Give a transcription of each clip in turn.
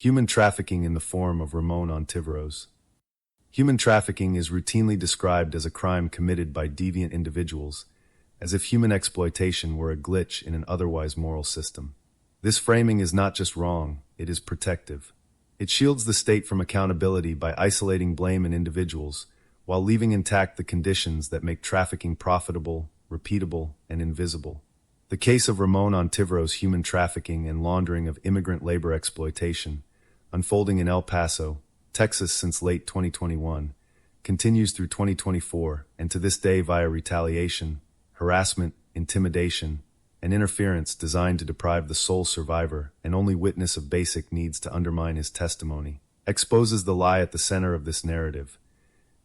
Human trafficking in the form of Ramon Ontiveros. Human trafficking is routinely described as a crime committed by deviant individuals, as if human exploitation were a glitch in an otherwise moral system. This framing is not just wrong, it is protective. It shields the state from accountability by isolating blame in individuals, while leaving intact the conditions that make trafficking profitable, repeatable, and invisible. The case of Ramon Ontiveros' human trafficking and laundering of immigrant labor exploitation, unfolding in El Paso, Texas since late 2021, continues through 2024, and to this day via retaliation, harassment, intimidation, and interference designed to deprive the sole survivor and only witness of basic needs to undermine his testimony, exposes the lie at the center of this narrative.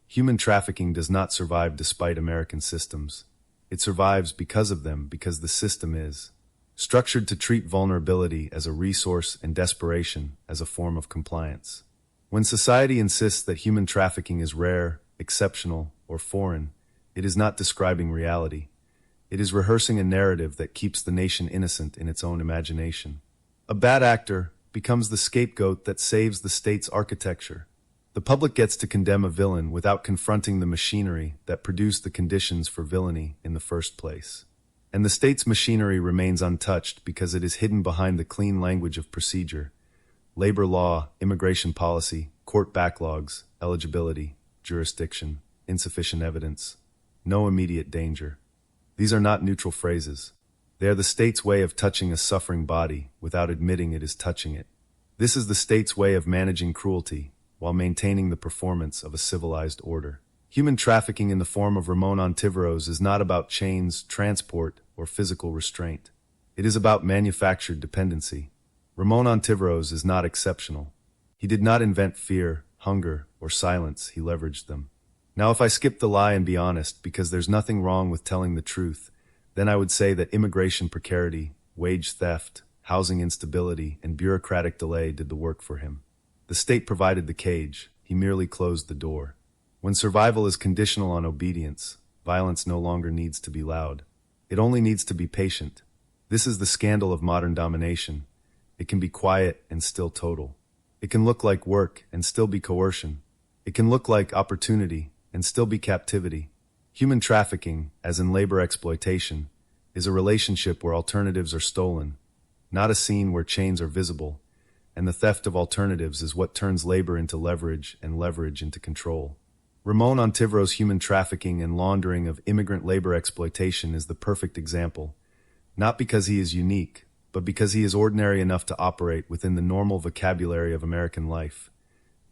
Human trafficking does not survive despite American systems. It survives because of them, because the system is structured to treat vulnerability as a resource and desperation as a form of compliance. When society insists that human trafficking is rare, exceptional, or foreign, it is not describing reality. It is rehearsing a narrative that keeps the nation innocent in its own imagination. A bad actor becomes the scapegoat that saves the state's architecture. The public gets to condemn a villain without confronting the machinery that produced the conditions for villainy in the first place. And the state's machinery remains untouched because it is hidden behind the clean language of procedure: labor law, immigration policy, court backlogs, eligibility, jurisdiction, insufficient evidence, no immediate danger. These are not neutral phrases. They are the state's way of touching a suffering body without admitting it is touching it. This is the state's way of managing cruelty while maintaining the performance of a civilized order. Human trafficking in the form of Ramon Ontiveros is not about chains, transport, or physical restraint. It is about manufactured dependency. Ramon Ontiveros is not exceptional. He did not invent fear, hunger, or silence, he leveraged them. Now, if I skip the lie and be honest, because there's nothing wrong with telling the truth, then I would say that immigration precarity, wage theft, housing instability, and bureaucratic delay did the work for him. The state provided the cage, he merely closed the door. When survival is conditional on obedience, violence no longer needs to be loud. It only needs to be patient. This is the scandal of modern domination. It can be quiet and still total. It can look like work and still be coercion. It can look like opportunity and still be captivity. Human trafficking, as in labor exploitation, is a relationship where alternatives are stolen, not a scene where chains are visible, and the theft of alternatives is what turns labor into leverage and leverage into control. Ramon Ontiveros' human trafficking and laundering of immigrant labor exploitation is the perfect example, not because he is unique, but because he is ordinary enough to operate within the normal vocabulary of American life.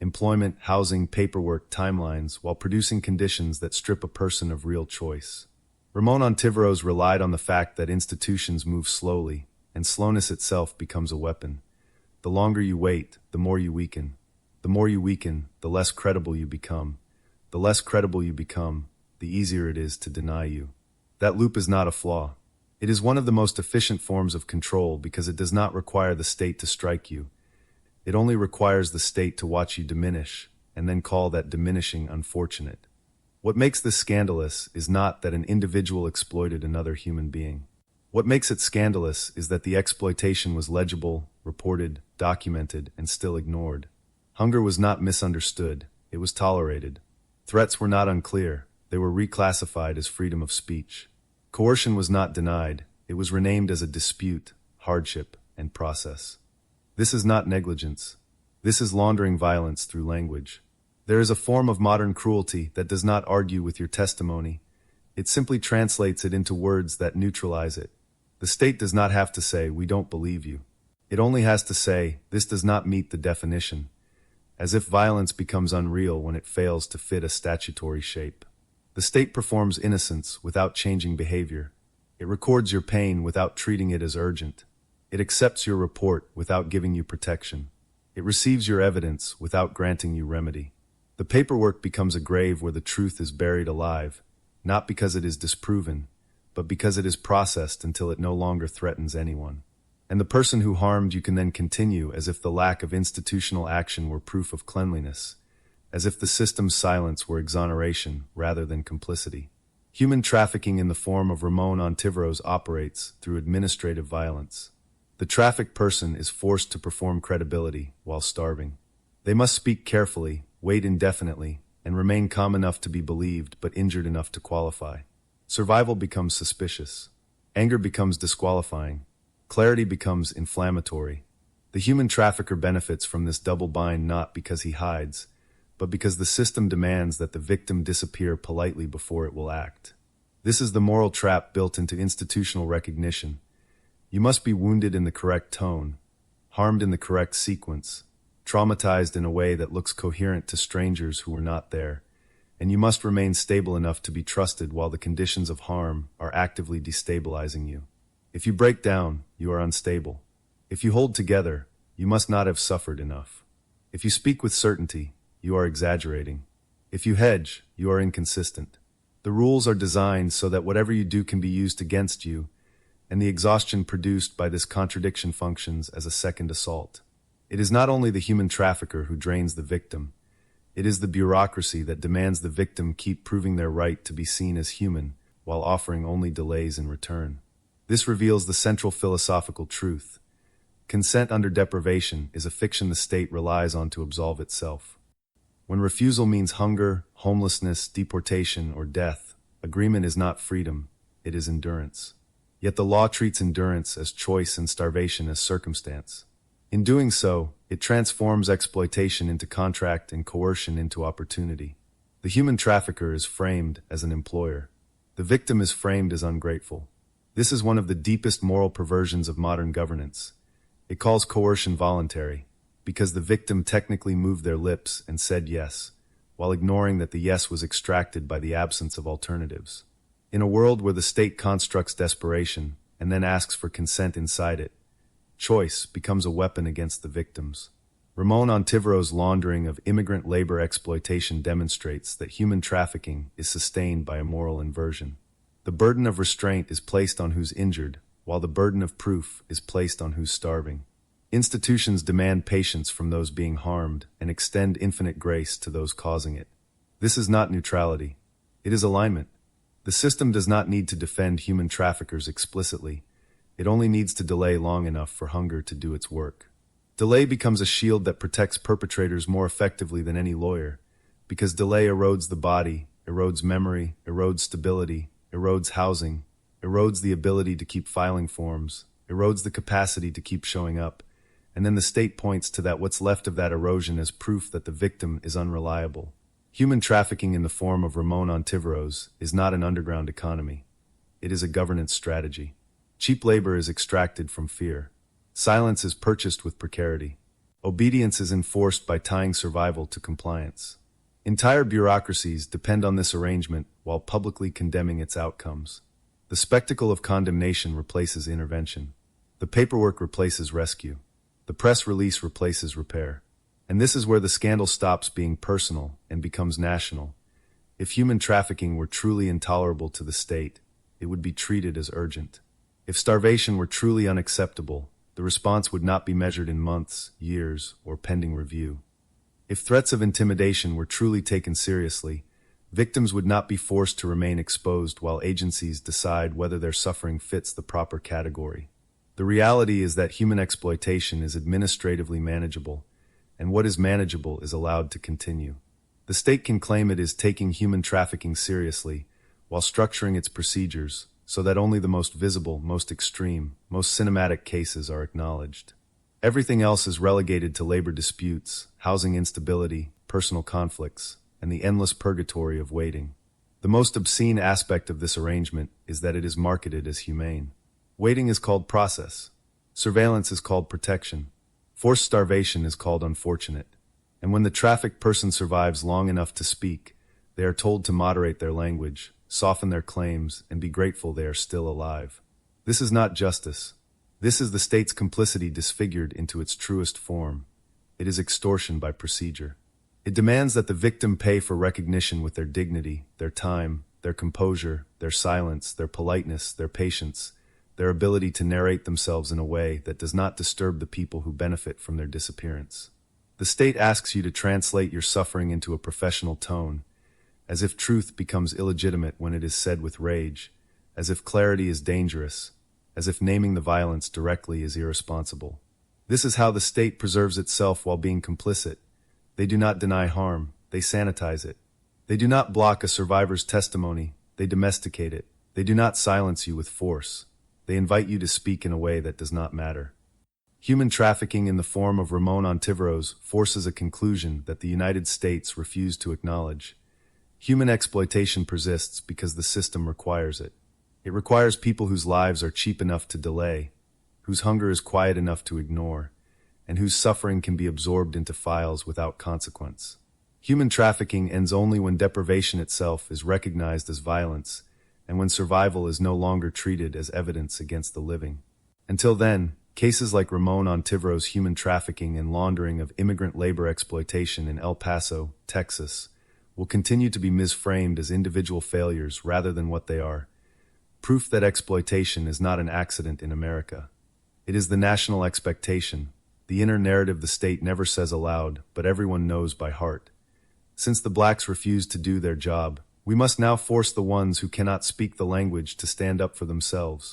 Employment, housing, paperwork, timelines, while producing conditions that strip a person of real choice. Ramon Ontiveros relied on the fact that institutions move slowly, and slowness itself becomes a weapon. The longer you wait, the more you weaken. The more you weaken, the less credible you become. The less credible you become, the easier it is to deny you. That loop is not a flaw. It is one of the most efficient forms of control because it does not require the state to strike you. It only requires the state to watch you diminish, and then call that diminishing unfortunate. What makes this scandalous is not that an individual exploited another human being. What makes it scandalous is that the exploitation was legible, reported, documented, and still ignored. Hunger was not misunderstood, it was tolerated. Threats were not unclear, they were reclassified as freedom of speech. Coercion was not denied, it was renamed as a dispute, hardship, and process. This is not negligence. This is laundering violence through language. There is a form of modern cruelty that does not argue with your testimony. It simply translates it into words that neutralize it. The state does not have to say, "We don't believe you." It only has to say, "This does not meet the definition," as if violence becomes unreal when it fails to fit a statutory shape. The state performs innocence without changing behavior. It records your pain without treating it as urgent. It accepts your report without giving you protection. It receives your evidence without granting you remedy. The paperwork becomes a grave where the truth is buried alive, not because it is disproven, but because it is processed until it no longer threatens anyone. And the person who harmed you can then continue as if the lack of institutional action were proof of cleanliness, as if the system's silence were exoneration rather than complicity. Human trafficking in the form of Ramon Ontiveros operates through administrative violence. The The trafficked person is forced to perform credibility while starving. They must speak carefully, wait indefinitely, and remain calm enough to be believed but injured enough to qualify. Survival becomes suspicious. Anger becomes disqualifying. Clarity becomes inflammatory. The human trafficker benefits from this double bind not because he hides, but because the system demands that the victim disappear politely before it will act. This is the moral trap built into institutional recognition. You must be wounded in the correct tone, harmed in the correct sequence, traumatized in a way that looks coherent to strangers who were not there, and you must remain stable enough to be trusted while the conditions of harm are actively destabilizing you. If you break down, you are unstable. If you hold together, you must not have suffered enough. If you speak with certainty, you are exaggerating. If you hedge, you are inconsistent. The rules are designed so that whatever you do can be used against you, and the exhaustion produced by this contradiction functions as a second assault. It is not only the human trafficker who drains the victim, it is the bureaucracy that demands the victim keep proving their right to be seen as human while offering only delays in return. This reveals the central philosophical truth. Consent under deprivation is a fiction the state relies on to absolve itself. When refusal means hunger, homelessness, deportation, or death, agreement is not freedom, it is endurance. Yet the law treats endurance as choice and starvation as circumstance. In doing so, it transforms exploitation into contract and coercion into opportunity. The human trafficker is framed as an employer. The victim is framed as ungrateful. This is one of the deepest moral perversions of modern governance. It calls coercion voluntary, because the victim technically moved their lips and said yes, while ignoring that the yes was extracted by the absence of alternatives. In a world where the state constructs desperation and then asks for consent inside it, choice becomes a weapon against the victims. Ramon Ontiveros' laundering of immigrant labor exploitation demonstrates that human trafficking is sustained by a moral inversion. The burden of restraint is placed on who's injured, while the burden of proof is placed on who's starving. Institutions demand patience from those being harmed and extend infinite grace to those causing it. This is not neutrality. It is alignment. The system does not need to defend human traffickers explicitly. It only needs to delay long enough for hunger to do its work. Delay becomes a shield that protects perpetrators more effectively than any lawyer, because delay erodes the body, erodes memory, erodes stability, erodes housing, erodes the ability to keep filing forms, erodes the capacity to keep showing up, and then the state points to that what's left of that erosion as proof that the victim is unreliable. Human trafficking in the form of Ramon Ontiveros is not an underground economy. It is a governance strategy. Cheap labor is extracted from fear. Silence is purchased with precarity. Obedience is enforced by tying survival to compliance. Entire bureaucracies depend on this arrangement while publicly condemning its outcomes. The spectacle of condemnation replaces intervention. The paperwork replaces rescue. The press release replaces repair. And this is where the scandal stops being personal and becomes national. If human trafficking were truly intolerable to the state, it would be treated as urgent. If starvation were truly unacceptable, the response would not be measured in months, years, or pending review. If threats of intimidation were truly taken seriously, victims would not be forced to remain exposed while agencies decide whether their suffering fits the proper category. The reality is that human exploitation is administratively manageable, and what is manageable is allowed to continue. The state can claim it is taking human trafficking seriously, while structuring its procedures so that only the most visible, most extreme, most cinematic cases are acknowledged. Everything else is relegated to labor disputes, housing instability, personal conflicts, and the endless purgatory of waiting. The most obscene aspect of this arrangement is that it is marketed as humane. Waiting is called process. Surveillance is called protection. Forced starvation is called unfortunate. And when the trafficked person survives long enough to speak, they are told to moderate their language, soften their claims, and be grateful they are still alive. This is not justice. This is the state's complicity disfigured into its truest form. It is extortion by procedure. It demands that the victim pay for recognition with their dignity, their time, their composure, their silence, their politeness, their patience, their ability to narrate themselves in a way that does not disturb the people who benefit from their disappearance. The state asks you to translate your suffering into a professional tone, as if truth becomes illegitimate when it is said with rage, as if clarity is dangerous, as if naming the violence directly is irresponsible. This is how the state preserves itself while being complicit. They do not deny harm, they sanitize it. They do not block a survivor's testimony, they domesticate it. They do not silence you with force. They invite you to speak in a way that does not matter. Human trafficking in the form of Ramon Ontiveros forces a conclusion that the United States refused to acknowledge. Human exploitation persists because the system requires it. It requires people whose lives are cheap enough to delay, whose hunger is quiet enough to ignore, and whose suffering can be absorbed into files without consequence. Human trafficking ends only when deprivation itself is recognized as violence, and when survival is no longer treated as evidence against the living. Until then, cases like Ramon Ontiveros' human trafficking and laundering of immigrant labor exploitation in El Paso, Texas, will continue to be misframed as individual failures rather than what they are. Proof that exploitation is not an accident in America. It is the national expectation, the inner narrative the state never says aloud, but everyone knows by heart. Since the blacks refused to do their job, we must now force the ones who cannot speak the language to stand up for themselves.